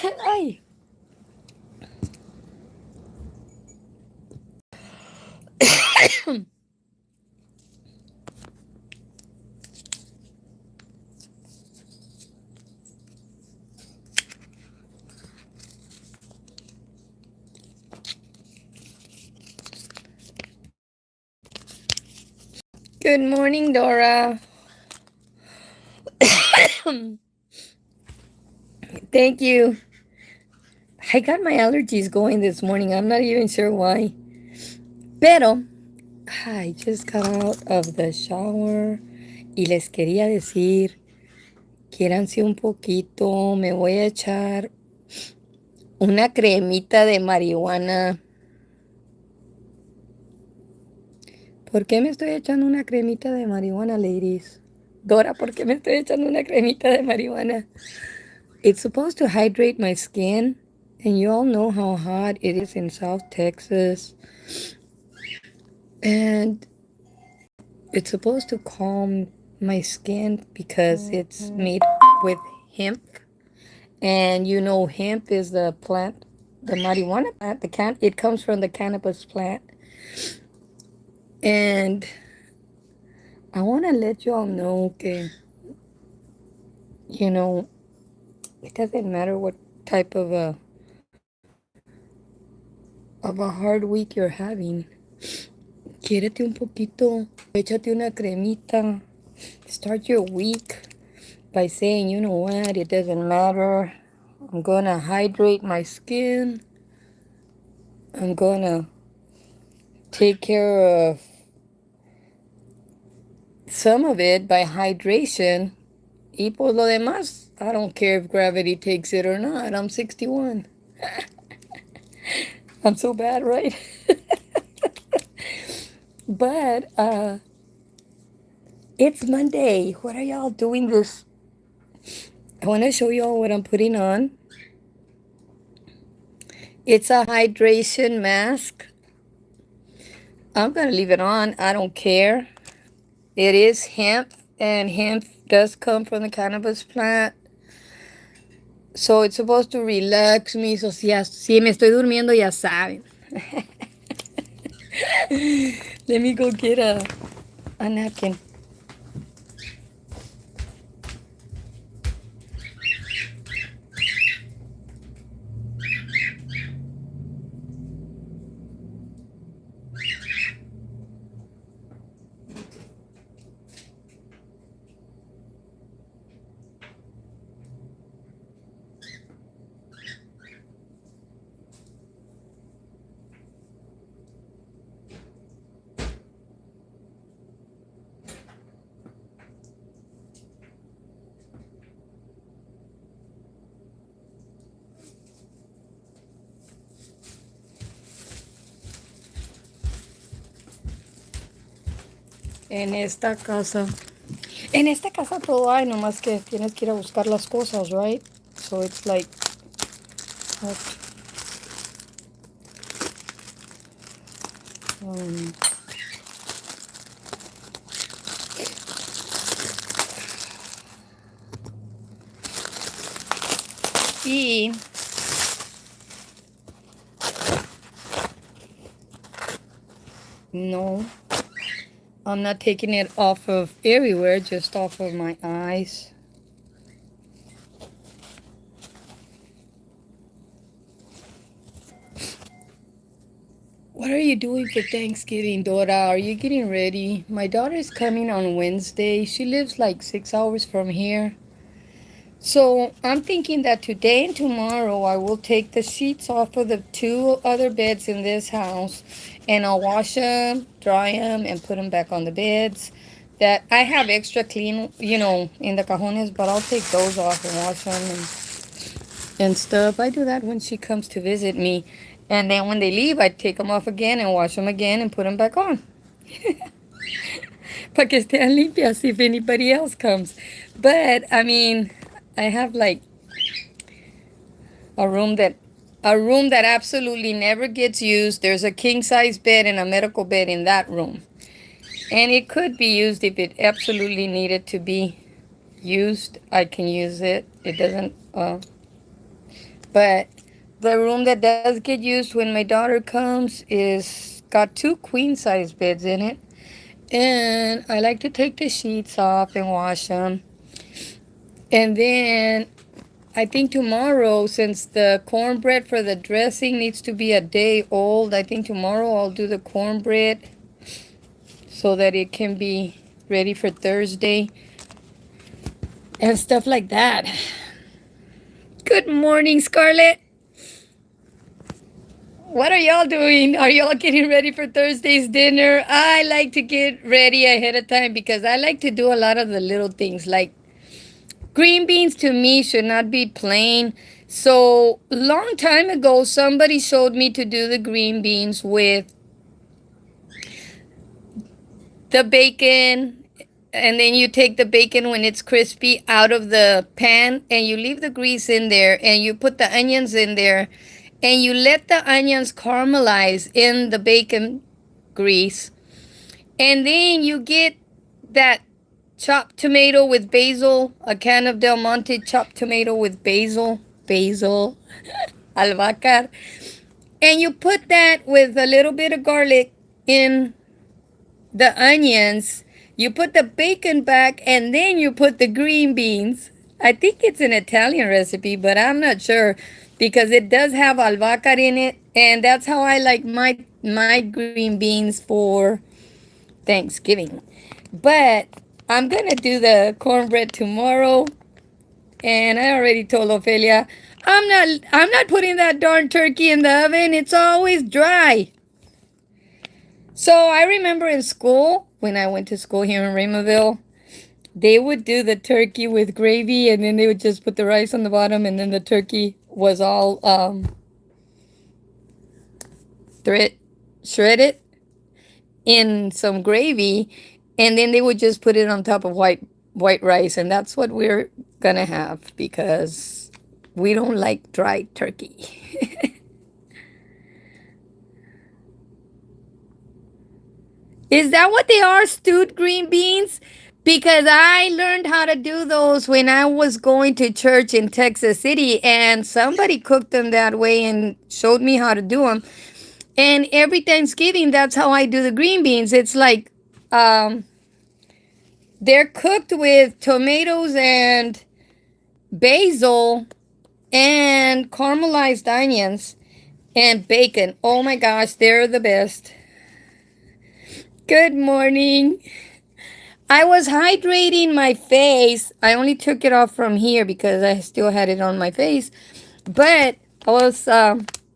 Ay. Good morning, Dora. Thank you. I got my allergies going this morning. I'm not even sure why. Pero I just got out of the shower y les quería decir, quiéranse un poquito, me voy a echar una cremita de marihuana. ¿Por qué me estoy echando una cremita de marihuana, ladies? Dora, ¿por qué me estoy echando una cremita de marihuana? It's supposed to hydrate my skin, and you all know how hot it is in South Texas. And it's supposed to calm my skin because it's made with hemp. And you know, hemp is the plant, the marijuana plant. It comes from the cannabis plant. And I want to let you all know, que, you know, it doesn't matter what type of a hard week you're having. Quiérete un poquito, échate una cremita. Start your week by saying, you know what, it doesn't matter. I'm gonna hydrate my skin. I'm gonna take care of some of it by hydration. Y por lo demás, I don't care if gravity takes it or not. I'm 61. I'm so bad, right? But it's Monday. What are y'all doing this? I want to show y'all what I'm putting on. It's a hydration mask. I'm going to leave it on. I don't care. It is hemp, and hemp does come from the cannabis plant. So it's supposed to relax me. So si me estoy durmiendo, ya saben. Let me go get a napkin. En esta casa. En esta casa todo hay, nomás que tienes que ir a buscar las cosas, right? So it's like... Um, y no, I'm not taking it off of everywhere, just off of my eyes. What are you doing for Thanksgiving, Dora? Are you getting ready? My daughter's coming on Wednesday. She lives like 6 hours from here. So I'm thinking that today and tomorrow I will take the sheets off of the 2 other beds in this house, and I'll wash them, dry them, and put them back on the beds. That I have extra clean, you know, in the cajones, but I'll take those off and wash them and stuff. I do that when she comes to visit me. And then when they leave, I take them off again and wash them again and put them back on. Para que estén limpias if anybody else comes. But, I mean, I have like a room that absolutely never gets used. There's a king size bed and a medical bed in that room. And it could be used if it absolutely needed to be used. I can use it. It doesn't But the room that does get used when my daughter comes is got two queen size beds in it. And I like to take the sheets off and wash them. And then I think tomorrow, since the cornbread for the dressing needs to be a day old, I think tomorrow I'll do the cornbread so that it can be ready for Thursday and stuff like that. Good morning, Scarlett. What are y'all doing? Are y'all getting ready for Thursday's dinner? I like to get ready ahead of time because I like to do a lot of the little things. Like green beans to me should not be plain. So long time ago, somebody showed me to do the green beans with the bacon, and then you take the bacon when it's crispy out of the pan and you leave the grease in there and you put the onions in there and you let the onions caramelize in the bacon grease, and then you get that chopped tomato with basil, a can of Del Monte chopped tomato with basil, albahaca, and you put that with a little bit of garlic in the onions. You put the bacon back and then you put the green beans. I think it's an Italian recipe, but I'm not sure because it does have albahaca in it, and that's how I like my green beans for Thanksgiving. But I'm gonna do the cornbread tomorrow, and I already told Ophelia I'm not putting that darn turkey in the oven. It's always dry. So I remember in school, when I went to school here in Raymondville, they would do the turkey with gravy, and then they would just put the rice on the bottom, and then the turkey was all thread shredded in some gravy, and then they would just put it on top of white rice, and that's what we're gonna have because we don't like dry turkey. Is that what they are, stewed green beans? Because I learned how to do those when I was going to church in Texas City, and somebody cooked them that way and showed me how to do them. And every Thanksgiving, that's how I do the green beans. It's like um, they're cooked with tomatoes and basil and caramelized onions and bacon. Oh my gosh, they're the best. Good morning. I was hydrating my face. I only took it off from here because I still had it on my face. But I was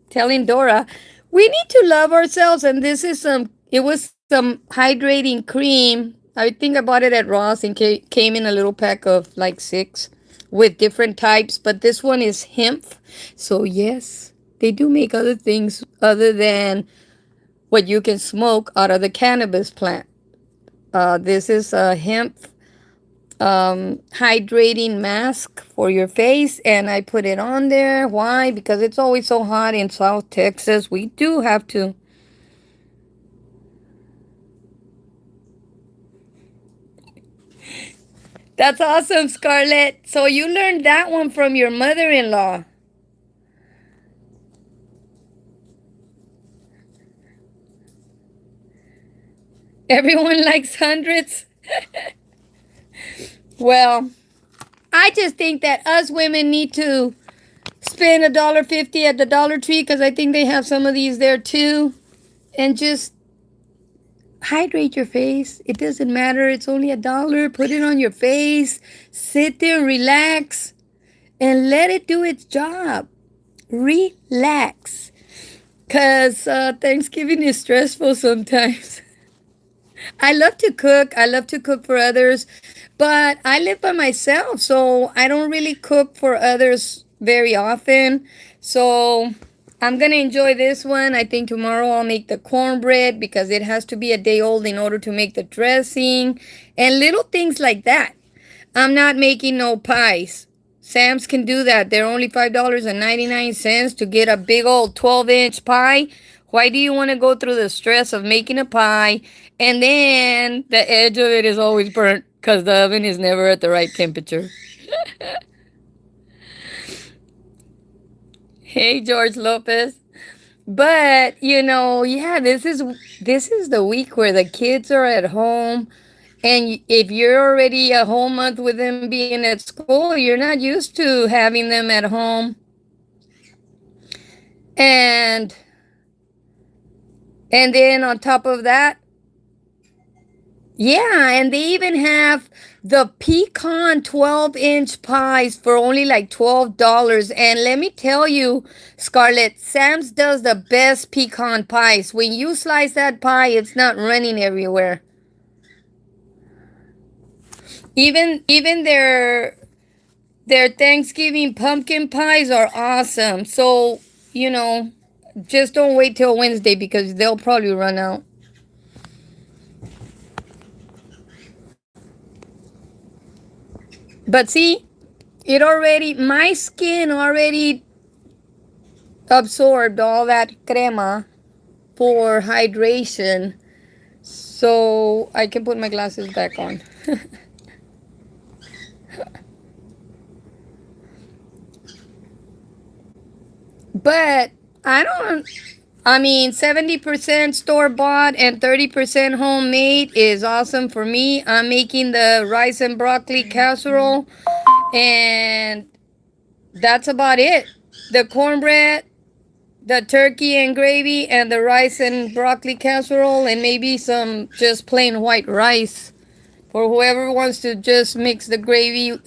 telling Dora, we need to love ourselves. And it was some hydrating cream. I think I bought it at Ross and came in a little pack of like 6 with different types. But this one is hemp. So, yes, they do make other things other than what you can smoke out of the cannabis plant. This is a hemp hydrating mask for your face, and I put it on there. Why? Because it's always so hot in South Texas. We do have to. That's awesome, Scarlett. So you learned that one from your mother-in-law. Everyone likes hundreds. Well, I just think that us women need to spend $1.50 at the Dollar Tree, because I think they have some of these there too, and just hydrate your face. It doesn't matter. It's only $1. Put it on your face. Sit there, relax, and let it do its job. Relax. Because Thanksgiving is stressful sometimes. I love to cook. I love to cook for others, but I live by myself, so I don't really cook for others very often. So I'm going to enjoy this one. I think tomorrow I'll make the cornbread because it has to be a day old in order to make the dressing and little things like that. I'm not making no pies. Sam's can do that. They're only $5.99 to get a big old 12-inch pie. Why do you want to go through the stress of making a pie and then the edge of it is always burnt because the oven is never at the right temperature? Hey, George Lopez. But yeah, this is the week where the kids are at home, and if you're already a whole month with them being at school, you're not used to having them at home. And then on top of that, yeah, and they even have the pecan 12-inch pies for only like $12. And let me tell you, Scarlett, Sam's does the best pecan pies. When you slice that pie, it's not running everywhere. Even their Thanksgiving pumpkin pies are awesome. So, you know, just don't wait till Wednesday because they'll probably run out. But see, my skin already absorbed all that crema for hydration. So I can put my glasses back on. But I don't, I mean, 70% store bought and 30% homemade is awesome for me. I'm making the rice and broccoli casserole, and that's about it. The cornbread, the turkey and gravy, and the rice and broccoli casserole, and maybe some just plain white rice for whoever wants to just mix the gravy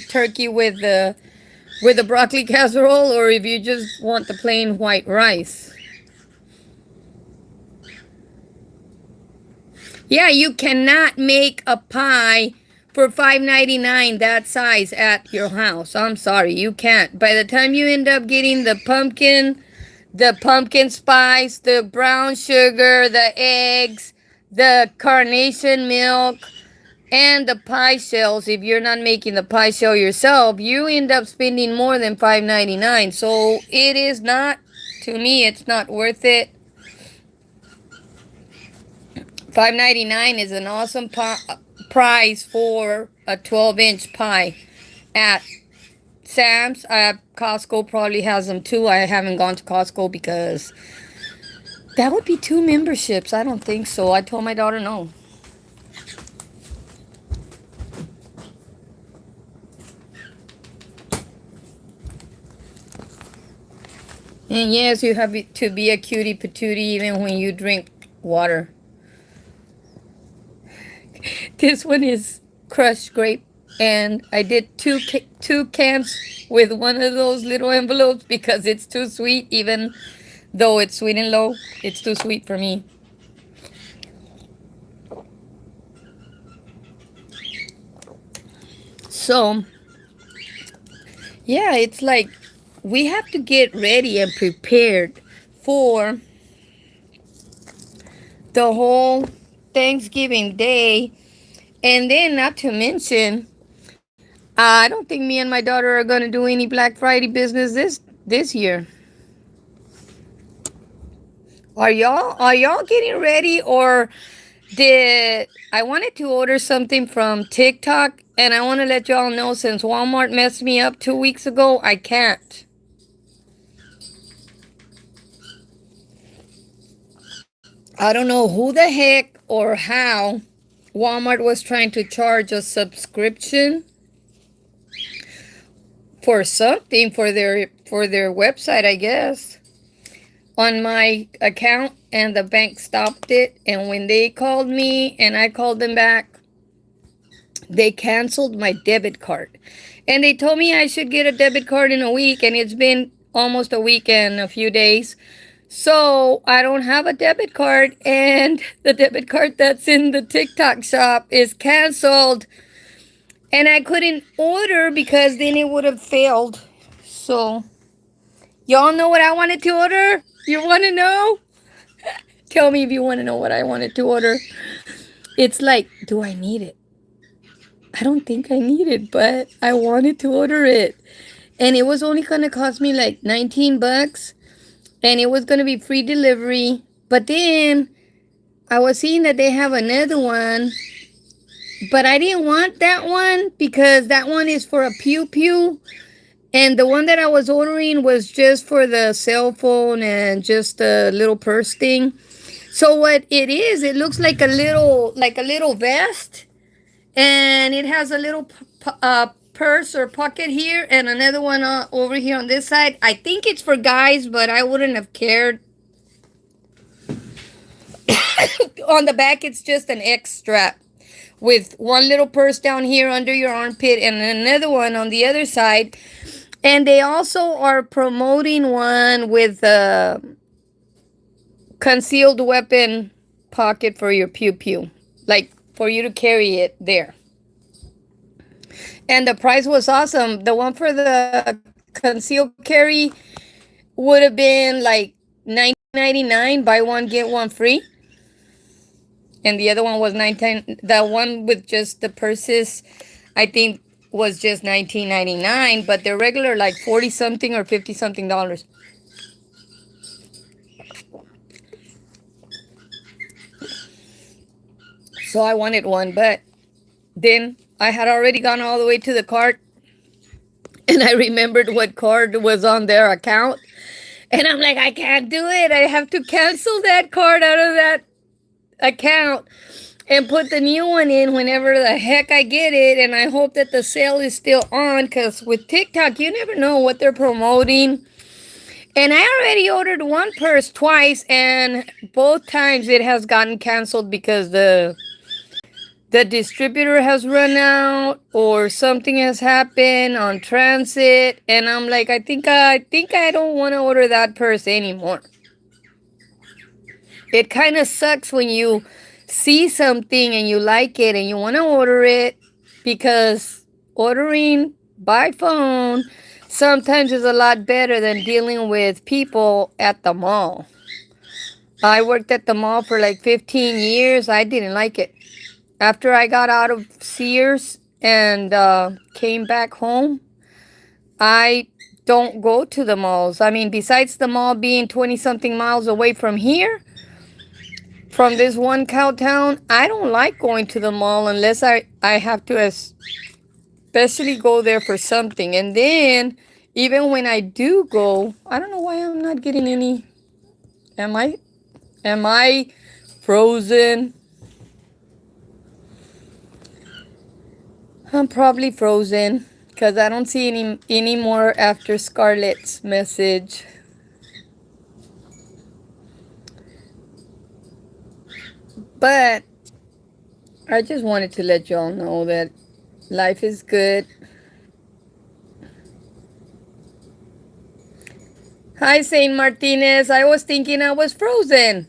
turkey with the broccoli casserole, or if you just want the plain white rice. Yeah, you cannot make a pie for $5.99 that size at your house. I'm sorry, you can't. By the time you end up getting the pumpkin spice, the brown sugar, the eggs, the carnation milk, and the pie shells, if you're not making the pie shell yourself, you end up spending more than $5.99. So it is not, to me, it's not worth it. $5.99 is an awesome price for a 12-inch pie at Sam's. Costco probably has them too. I haven't gone to Costco because that would be 2 memberships. I don't think so. I told my daughter no. And yes, you have to be a cutie patootie even when you drink water. This one is crushed grape, and I did two cans with one of those little envelopes because it's too sweet. Even though it's sweet and low, it's too sweet for me. So yeah, it's like we have to get ready and prepared for the whole Thanksgiving day. And then, not to mention, I don't think me and my daughter are going to do any Black Friday business this year. Are y'all getting ready, or did I wanted to order something from TikTok, and I want to let y'all know, since Walmart messed me up 2 weeks ago, I can't. I don't know who the heck or how Walmart was trying to charge a subscription for something for their website, I guess, on my account, and the bank stopped it. And when they called me and I called them back, they canceled my debit card. And they told me I should get a debit card in a week, and it's been almost a week and a few days. So I don't have a debit card, and the debit card that's in the TikTok shop is canceled. And I couldn't order because then it would have failed. So, y'all know what I wanted to order? You want to know? Tell me if you want to know what I wanted to order. It's like, do I need it? I don't think I need it, but I wanted to order it. And it was only going to cost me like $19, and it was going to be free delivery. But then I was seeing that they have another one, but I didn't want that one because that one is for a pew pew. And the one that I was ordering was just for the cell phone and just a little purse thing. So what it is, it looks like a little vest, and it has a little purse or pocket here, and another one over here on this side. I think it's for guys, but I wouldn't have cared. On the back, it's just an X strap with one little purse down here under your armpit and another one on the other side. And they also are promoting one with a concealed weapon pocket for your pew pew, like for you to carry it there. And the price was awesome. The one for the concealed carry would have been like $19.99, buy one get one free. And the other one was 19. The one with just the purses, I think, was just 19.99, but they're regular like 40 something or 50 something dollars. So I wanted one, but then I had already gone all the way to the cart, and I remembered what card was on their account. And I'm like, I can't do it. I have to cancel that card out of that account and put the new one in whenever the heck I get it. And I hope that the sale is still on, because with TikTok, you never know what they're promoting. And I already ordered one purse twice, and both times it has gotten canceled because the distributor has run out or something has happened on transit. And I'm like, I don't want to order that purse anymore. It kind of sucks when you see something and you like it and you want to order it, because ordering by phone sometimes is a lot better than dealing with people at the mall. I worked at the mall for like 15 years. I didn't like it. After I got out of Sears and came back home, I don't go to the malls. I mean, besides the mall being 20 something miles away from here, from this one cow town, I don't like going to the mall unless I have to especially go there for something. And then, even when I do go, I don't know why I'm not getting any. Am I frozen? I'm probably frozen because I don't see any more after Scarlett's message. But I just wanted to let y'all know that life is good. Hi, Saint Martinez. I was thinking I was frozen.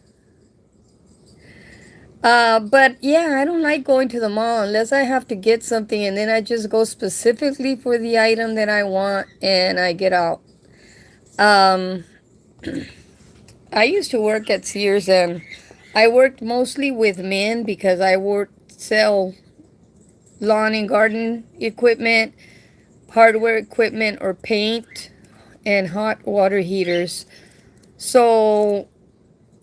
But yeah, I don't like going to the mall unless I have to get something, and then I just go specifically for the item that I want and I get out. Um, I used to work at Sears, and I worked mostly with men because I sell lawn and garden equipment, hardware equipment, or paint, and hot water heaters. So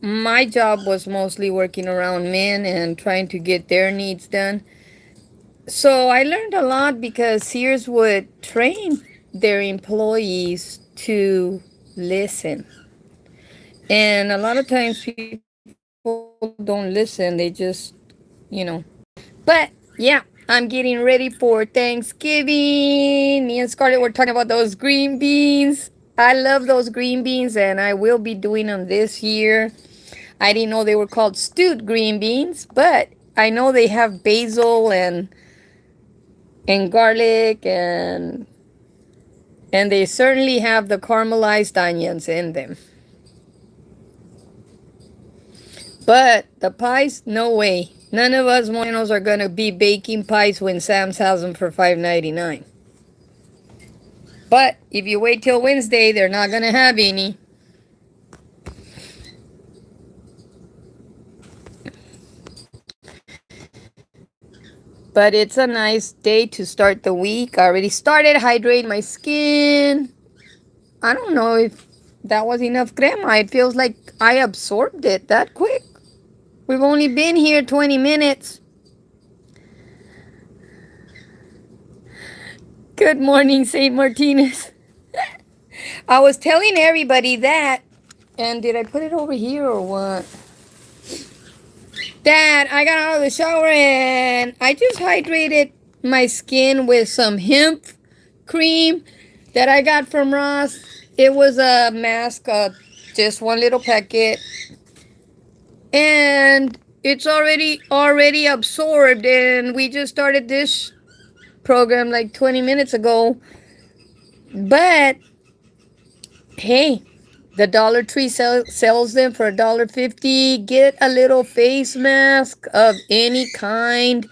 my job was mostly working around men and trying to get their needs done. So I learned a lot because Sears would train their employees to listen. And a lot of times people don't listen, they just, you know. But yeah, I'm getting ready for Thanksgiving. Me and Scarlett were talking about those green beans. I love those green beans, and I will be doing them this year. I didn't know they were called stewed green beans, but I know they have basil and garlic, and they certainly have the caramelized onions in them. But the pies, no way. None of us morenos are gonna be baking pies when Sam's has them for $5.99. But if you wait till Wednesday, they're not gonna have any. But it's a nice day to start the week. I already started hydrating my skin. I don't know if that was enough crema. It feels like I absorbed it that quick. We've only been here 20 minutes. Good morning, St. Martinez. I was telling everybody that, and did I put it over here or what? That I got out of the shower and I just hydrated my skin with some hemp cream that I got from Ross. It was a mask, just one little packet, and it's already absorbed. And we just started this program like 20 minutes ago. But hey, the Dollar Tree sells them for $1.50. Get a little face mask of any kind.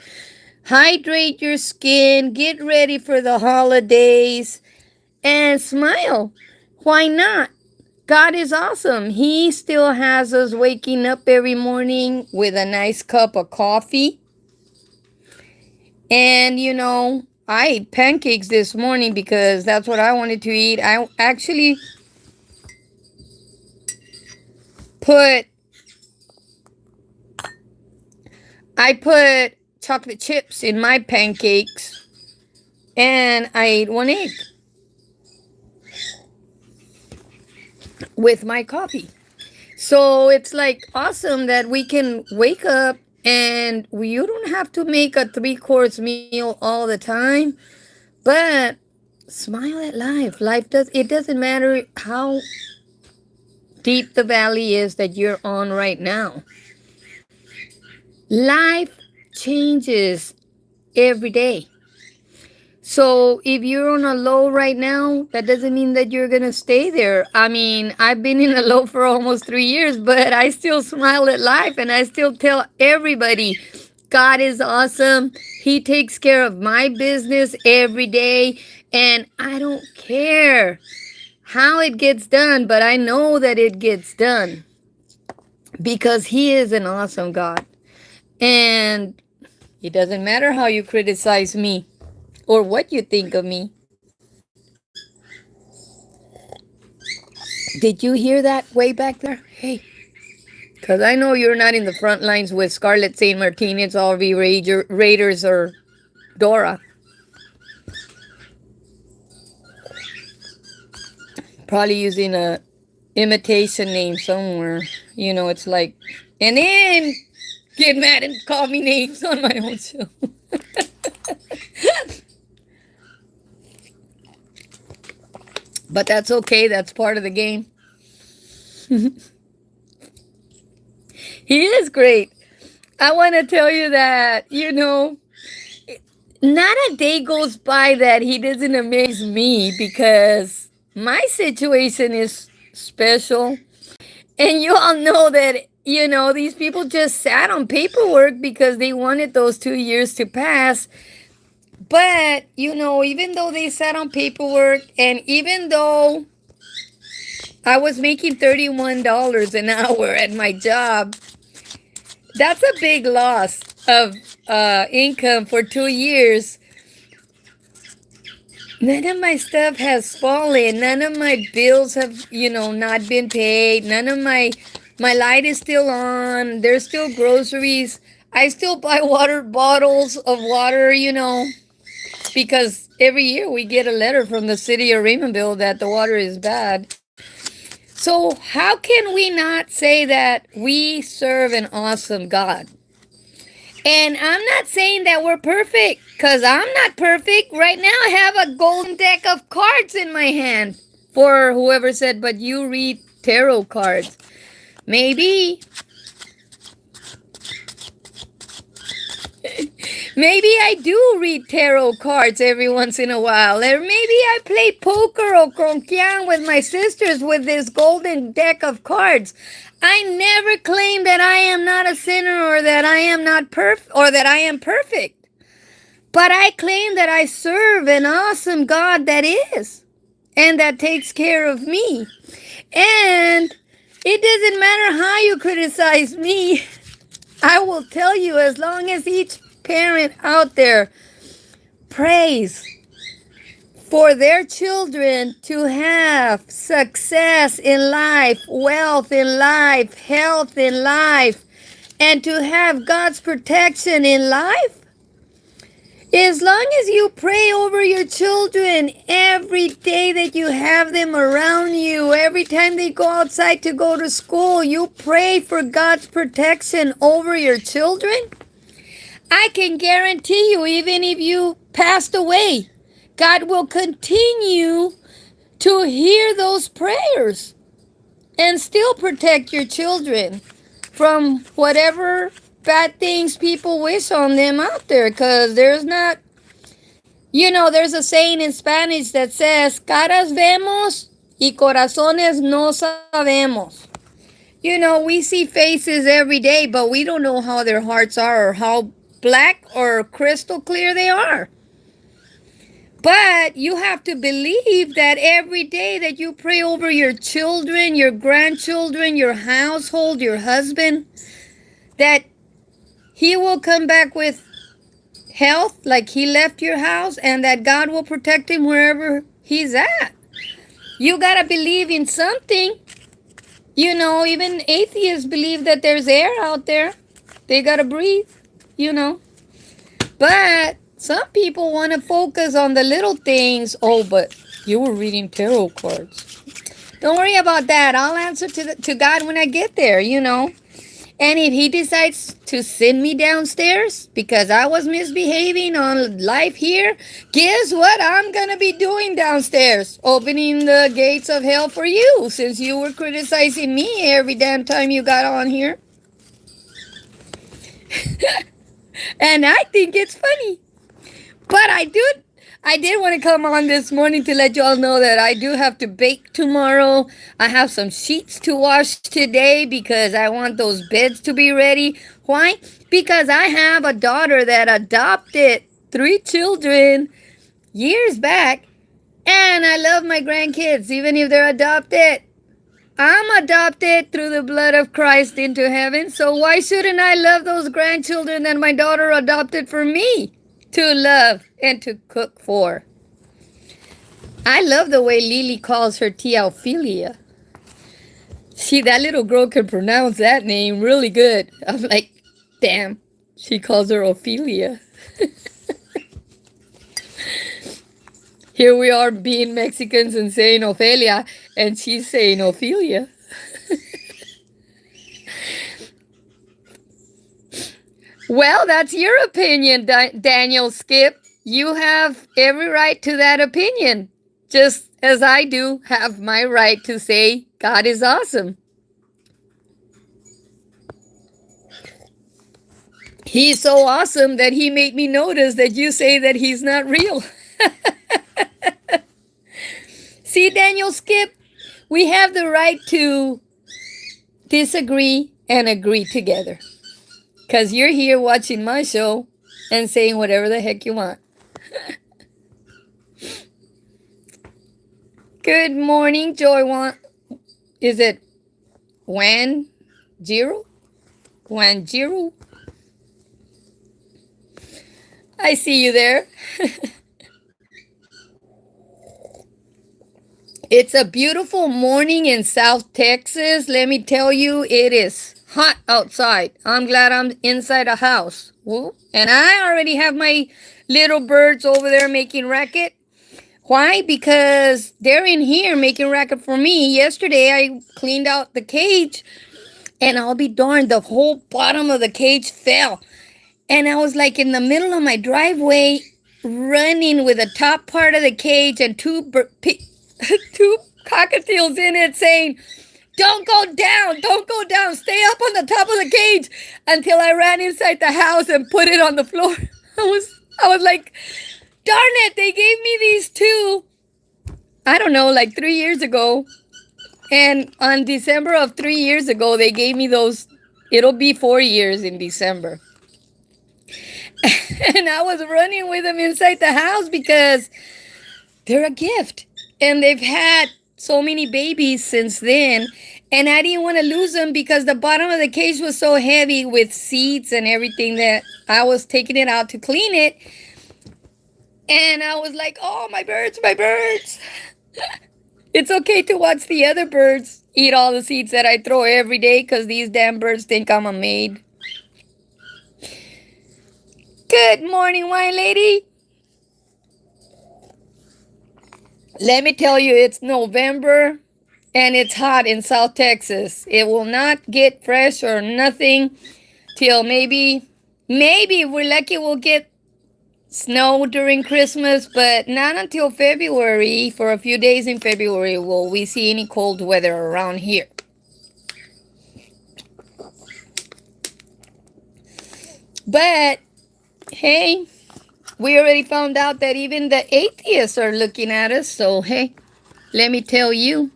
Hydrate your skin. Get ready for the holidays. And smile. Why not? God is awesome. He still has us waking up every morning with a nice cup of coffee. And I ate pancakes this morning because that's what I wanted to eat. I actually put chocolate chips in my pancakes, and I ate one egg with my coffee. So it's like awesome that we can wake up and you don't have to make a 3-course meal all the time, but smile at life. It doesn't matter how deep the valley is that you're on right now. Life changes every day. So if you're on a low right now, that doesn't mean that you're going to stay there. I mean, I've been in a low for almost 3 years, but I still smile at life and I still tell everybody, God is awesome. He takes care of my business every day, and I don't care how it gets done, but I know that it gets done because He is an awesome God. And it doesn't matter how you criticize me or what you think of me. Did you hear that way back there? Hey, because I know you're not in the front lines with Scarlett St. Martinez, all the Raiders, or Dora. Probably using a imitation name somewhere. It's like, and then get mad and call me names on my own show. But that's okay. That's part of the game. He is great. I want to tell you that, not a day goes by that he doesn't amaze me, because my situation is special. And you all know that, these people just sat on paperwork because they wanted those 2 years to pass. But, even though they sat on paperwork, and even though I was making $31 an hour at my job, that's a big loss of income for 2 years. None of my stuff has fallen. None of my bills have, not been paid. None of my light is still on. There's still groceries. I still buy water bottles of water, because every year we get a letter from the city of Raymondville that the water is bad. So how can we not say that we serve an awesome God? And I'm not saying that we're perfect, because I'm not perfect. Right now I have a golden deck of cards in my hand. For whoever said, but you read tarot cards. Maybe. Maybe I do read tarot cards every once in a while. Or maybe I play poker or conquian with my sisters with this golden deck of cards. I never claim that I am not a sinner, or that I am not perfect, or that I am perfect. But I claim that I serve an awesome God that is, and that takes care of me. And it doesn't matter how you criticize me. I will tell you, as long as each parent out there prays for their children to have success in life, wealth in life, health in life, and to have God's protection in life, As long as you pray over your children every day that you have them around you, every time they go outside to go to school, you pray for God's protection over your children. I can guarantee you, even if you passed away, God will continue to hear those prayers and still protect your children from whatever bad things people wish on them out there. Because there's not, there's a saying in Spanish that says, caras vemos y corazones no sabemos. We see faces every day, but we don't know how their hearts are or how black or crystal clear they are. But you have to believe that every day that you pray over your children, your grandchildren, your household, your husband, that he will come back with health like he left your house, and that God will protect him wherever he's at. You got to believe in something. Even atheists believe that there's air out there. They got to breathe, But some people want to focus on the little things. Oh, but you were reading tarot cards. Don't worry about that. I'll answer to God when I get there, And if he decides to send me downstairs because I was misbehaving on life here, guess what I'm going to be doing downstairs? Opening the gates of hell for you, since you were criticizing me every damn time you got on here. And I think it's funny. But I did want to come on this morning to let you all know that I do have to bake tomorrow. I have some sheets to wash today because I want those beds to be ready. Why? Because I have a daughter that adopted 3 children years back, and I love my grandkids, even if they're adopted. I'm adopted through the blood of Christ into heaven, so why shouldn't I love those grandchildren that my daughter adopted for me to love and to cook for? I love the way Lily calls her tia Ophelia. See, that little girl can pronounce that name really good. I'm like, damn, she calls her Ophelia. Here we are being Mexicans and saying Ophelia, and she's saying Ophelia. Well, that's your opinion, Daniel Skip. You have every right to that opinion, just as I do have my right to say God is awesome. He's so awesome that he made me notice that you say that he's not real. See, Daniel Skip, we have the right to disagree and agree together. Because you're here watching my show and saying whatever the heck you want. Good morning, Joy. Is it Wanjiro? Wanjiro? I see you there. It's a beautiful morning in South Texas. Let me tell you, it is hot outside. I'm glad I'm inside a house. And I already have my little birds over there making racket. Why? Because they're in here making racket for me. Yesterday, I cleaned out the cage, and I'll be darned, the whole bottom of the cage fell. And I was like in the middle of my driveway, running with the top part of the cage and two cockatiels in it saying, don't go down, stay up on the top of the cage, until I ran inside the house and put it on the floor. I was like, darn it, they gave me these two, I don't know, like 3 years ago. And on December of 3 years ago, they gave me those. It'll be 4 years in December. And I was running with them inside the house because they're a gift. And they've had so many babies since then. And I didn't want to lose them because the bottom of the cage was so heavy with seeds and everything that I was taking it out to clean it. And I was like, oh, my birds. It's okay to watch the other birds eat all the seeds that I throw every day because these damn birds think I'm a maid. Good morning, wine lady. Let me tell you, it's November and it's hot in South Texas. It will not get fresh or nothing till maybe if we're lucky, we'll get snow during Christmas, but not until February. For a few days in February, will we see any cold weather around here. But hey, we already found out that even the atheists are looking at us. So hey, let me tell you,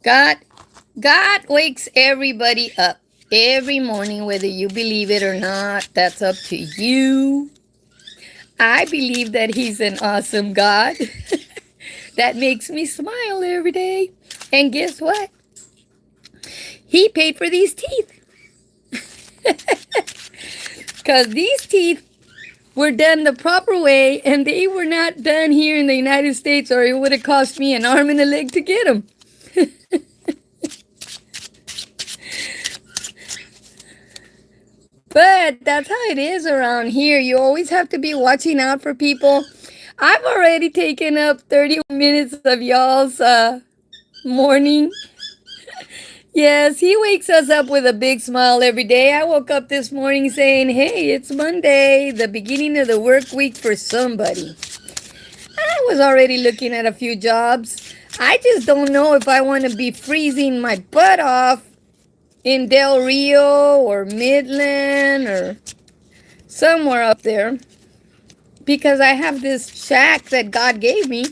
God, God wakes everybody up every morning, whether you believe it or not. That's up to you. I believe that He's an awesome God that makes me smile every day. And guess what? He paid for these teeth. Because these teeth were done the proper way, and they were not done here in the United States, or it would have cost me an arm and a leg to get them. But that's how it is around here. You always have to be watching out for people. I've already taken up 30 minutes of y'all's morning. Yes, He wakes us up with a big smile every day. I woke up this morning saying, hey, it's Monday, the beginning of the work week for somebody. I was already looking at a few jobs. I just don't know if I want to be freezing my butt off in Del Rio or Midland or somewhere up there, because I have this shack that God gave me.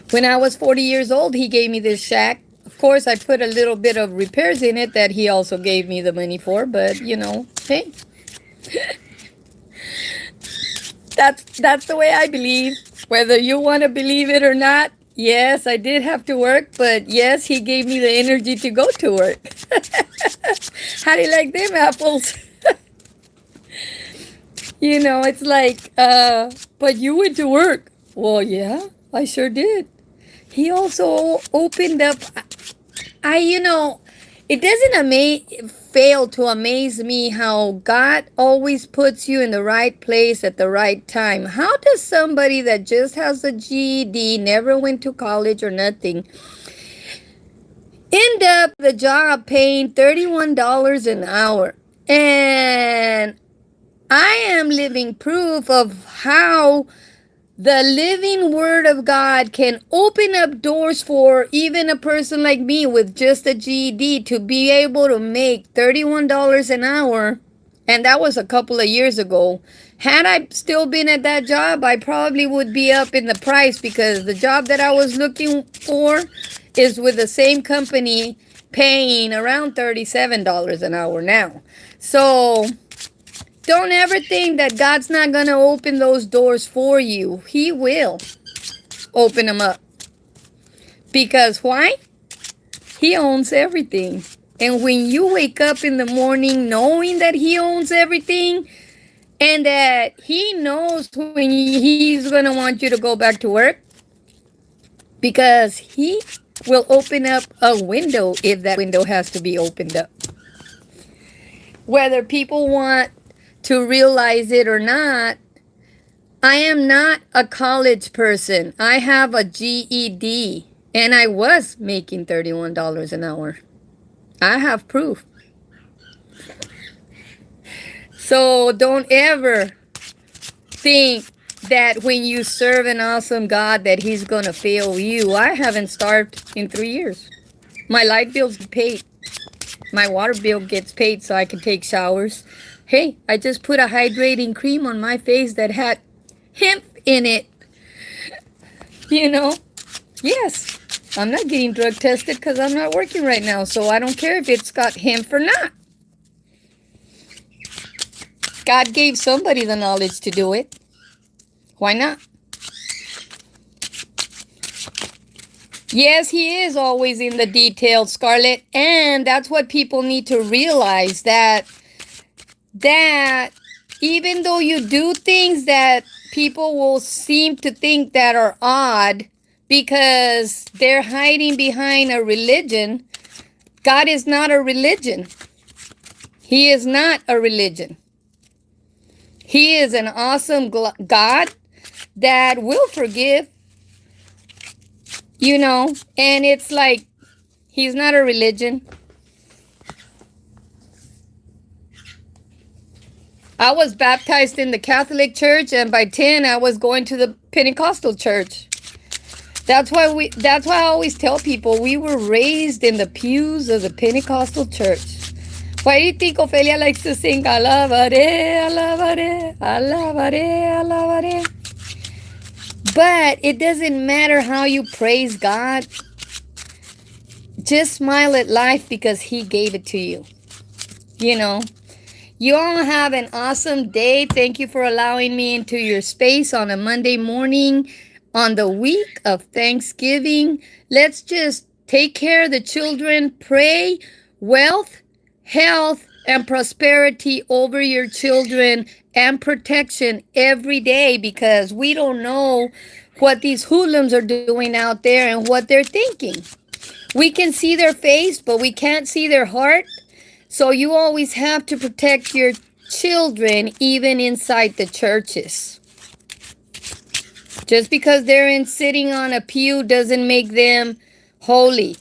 When I was 40 years old, He gave me this shack. Of course, I put a little bit of repairs in it that He also gave me the money for, but hey, that's the way I believe. Whether you want to believe it or not, yes, I did have to work, but yes, He gave me the energy to go to work. How do you like them apples? It's like, but you went to work. Well, yeah, I sure did. He also opened up. It doesn't fail to amaze me how God always puts you in the right place at the right time. How does somebody that just has a GED, never went to college or nothing, end up the job paying $31 an hour? And I am living proof of how the living Word of God can open up doors for even a person like me with just a GED to be able to make $31 an hour. And that was a couple of years ago. Had I still been at that job, I probably would be up in the price, because the job that I was looking for is with the same company paying around $37 an hour now. So don't ever think that God's not going to open those doors for you. He will open them up. Because why? He owns everything. And when you wake up in the morning knowing that He owns everything, and that He knows when He's going to want you to go back to work, because He will open up a window if that window has to be opened up. Whether people want to realize it or not, I am not a college person. I have a GED, and I was making $31 an hour. I have proof. So don't ever think that when you serve an awesome God that He's going to fail you. I haven't starved in 3 years. My light bill's paid. My water bill gets paid so I can take showers. Hey, I just put a hydrating cream on my face that had hemp in it. Yes, I'm not getting drug tested because I'm not working right now, so I don't care if it's got hemp or not. God gave somebody the knowledge to do it. Why not? Yes, He is always in the details, Scarlett, and that's what people need to realize, that even though you do things that people will seem to think that are odd because they're hiding behind a religion, God is not a religion. He is not a religion. He is an awesome God that will forgive, and it's like he's not a religion. I was baptized in the Catholic Church, and by 10 I was going to the Pentecostal church. That's why I always tell people we were raised in the pews of the Pentecostal church. Why do you think Ophelia likes to sing Alabare, alabare, alabare, alabare? But it doesn't matter how you praise God. Just smile at life because He gave it to you. You know. You all have an awesome day. Thank you for allowing me into your space on a Monday morning on the week of Thanksgiving. Let's just take care of the children. Pray wealth, health, and prosperity over your children and protection every day, because we don't know what these hoodlums are doing out there and what they're thinking. We can see their face, but we can't see their heart. So you always have to protect your children, even inside the churches. Just because they're sitting on a pew doesn't make them holy.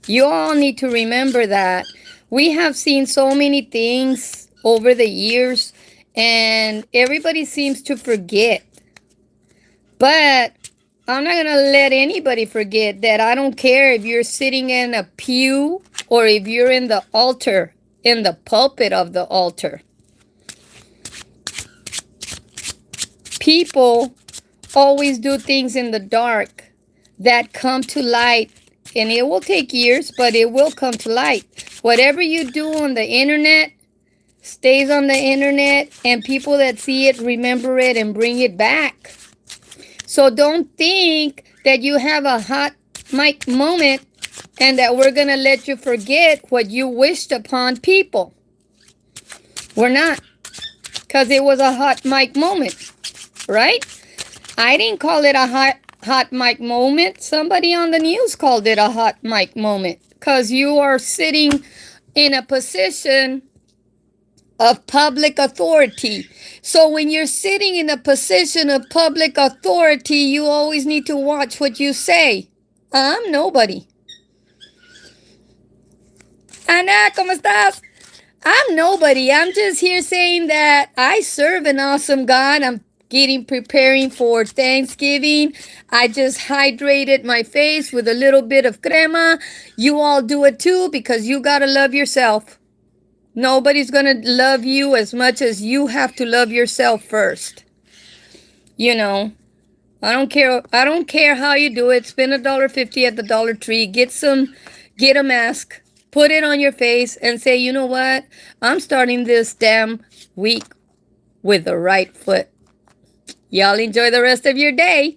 You all need to remember that. We have seen so many things over the years, and everybody seems to forget. But I'm not going to let anybody forget that I don't care if you're sitting in a pew or if you're in the altar, in the pulpit of the altar. People always do things in the dark that come to light, and it will take years, but it will come to light. Whatever you do on the internet stays on the internet, and people that see it remember it and bring it back. So don't think that you have a hot mic moment and that we're going to let you forget what you wished upon people. We're not, because it was a hot mic moment, right? I didn't call it a hot mic moment. Somebody on the news called it a hot mic moment, because you are sitting in a position of public authority. So when you're sitting in a position of public authority, you always need to watch what you say. I'm nobody. Ana, ¿cómo estás? I'm nobody. I'm just here saying that I serve an awesome God. I'm preparing for Thanksgiving. I just hydrated my face with a little bit of crema. You all do it too, because you got to love yourself. Nobody's going to love you as much as you have to love yourself first. I don't care how you do it. Spend $1.50 at the Dollar Tree. Get a mask. Put it on your face and say, you know what? I'm starting this damn week with the right foot. Y'all enjoy the rest of your day.